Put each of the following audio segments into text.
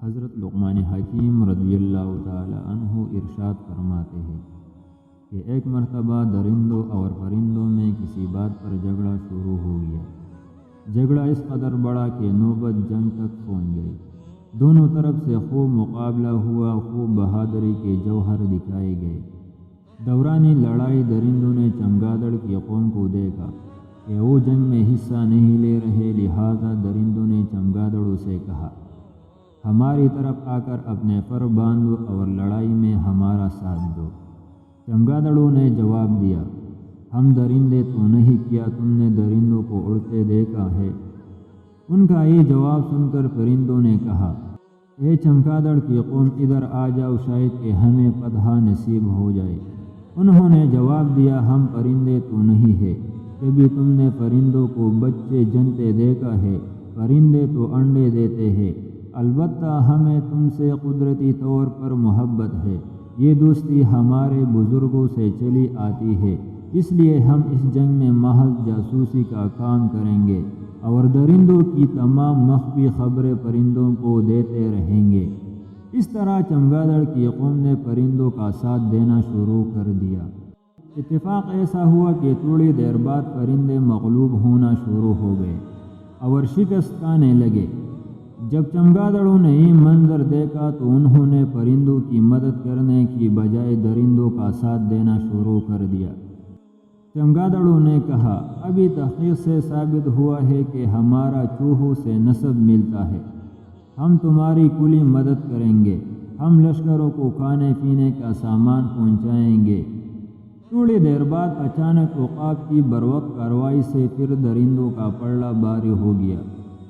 حضرت لقمان حکیم رضی اللہ تعالی عنہ ارشاد فرماتے ہیں کہ ایک مرتبہ درندوں اور پرندوں میں کسی بات پر جھگڑا شروع ہو گیا۔ جھگڑا اس قدر بڑا کہ نوبت جنگ تک پہنچ گئی۔ دونوں طرف سے خوب مقابلہ ہوا، خوب بہادری کے جوہر دکھائے گئے۔ دوران لڑائی درندوں نے چمگادڑ کی قوم کو دیکھا کہ وہ جنگ میں حصہ نہیں لے رہے، لہٰذا درندوں نے چمگادڑوں سے کہا، ہماری طرف آ کر اپنے پر باندھو اور لڑائی میں ہمارا ساتھ دو۔ چمگادڑوں نے جواب دیا، ہم درندے تو نہیں، کیا تم نے درندوں کو اڑتے دیکھا ہے؟ ان کا یہ جواب سن کر پرندوں نے کہا، اے چمگادڑ کی قوم، ادھر آ جاؤ، شاید کہ ہمیں پتہ نصیب ہو جائے۔ انہوں نے جواب دیا، ہم پرندے تو نہیں ہیں، کبھی تم نے پرندوں کو بچے جنتے دیکھا ہے؟ پرندے تو انڈے دیتے ہیں، البتہ ہمیں تم سے قدرتی طور پر محبت ہے، یہ دوستی ہمارے بزرگوں سے چلی آتی ہے، اس لیے ہم اس جنگ میں محض جاسوسی کا کام کریں گے اور درندوں کی تمام مخفی خبریں پرندوں کو دیتے رہیں گے۔ اس طرح چمگادڑ کی قوم نے پرندوں کا ساتھ دینا شروع کر دیا۔ اتفاق ایسا ہوا کہ تھوڑی دیر بعد پرندے مغلوب ہونا شروع ہو گئے اور شکست کھانے لگے۔ جب چمگادڑوں نے یہ منظر دیکھا تو انہوں نے پرندوں کی مدد کرنے کی بجائے درندوں کا ساتھ دینا شروع کر دیا۔ چمگادڑوں نے کہا، ابھی تحقیق سے ثابت ہوا ہے کہ ہمارا چوہوں سے نسب ملتا ہے، ہم تمہاری کلی مدد کریں گے، ہم لشکروں کو کھانے پینے کا سامان پہنچائیں گے۔ تھوڑی دیر بعد اچانک عقاب کی بروقت کارروائی سے پھر درندوں کا پلڑا بھاری ہو گیا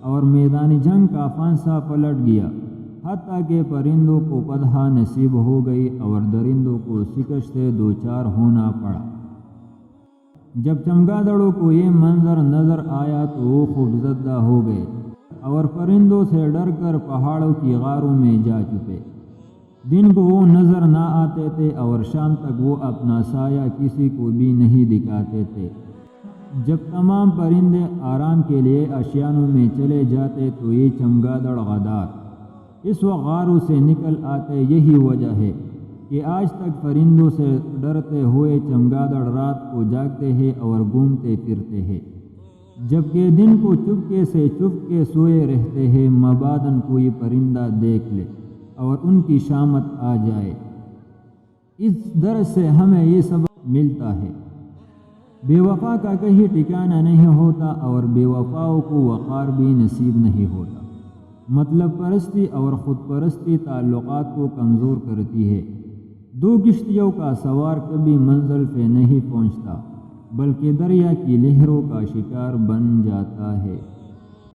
اور میدان جنگ کا فانصہ پلٹ گیا، حتیٰ کہ پرندوں کو فتح نصیب ہو گئی اور درندوں کو شکست سے دوچار ہونا پڑا۔ جب چمگادڑوں کو یہ منظر نظر آیا تو وہ خوفزدہ ہو گئے اور پرندوں سے ڈر کر پہاڑوں کی غاروں میں جا چھپے۔ دن کو وہ نظر نہ آتے تھے اور شام تک وہ اپنا سایہ کسی کو بھی نہیں دکھاتے تھے۔ جب تمام پرندے آرام کے لیے آشیانوں میں چلے جاتے تو یہ چمگادڑ غدار اس وقت غاروں سے نکل آتے۔ یہی وجہ ہے کہ آج تک پرندوں سے ڈرتے ہوئے چمگادڑ رات کو جاگتے ہیں اور گھومتے پھرتے ہیں، جبکہ دن کو چپکے سے چپ کے سوئے رہتے ہیں، مباداً کوئی پرندہ دیکھ لے اور ان کی شامت آ جائے۔ اس درس سے ہمیں یہ سبق ملتا ہے، بے وفا کا کہیں ٹھکانہ نہیں ہوتا اور بے وفاؤں کو وقار بھی نصیب نہیں ہوتا۔ مطلب پرستی اور خود پرستی تعلقات کو کمزور کرتی ہے۔ دو کشتیوں کا سوار کبھی منزل پہ نہیں پہنچتا، بلکہ دریا کی لہروں کا شکار بن جاتا ہے۔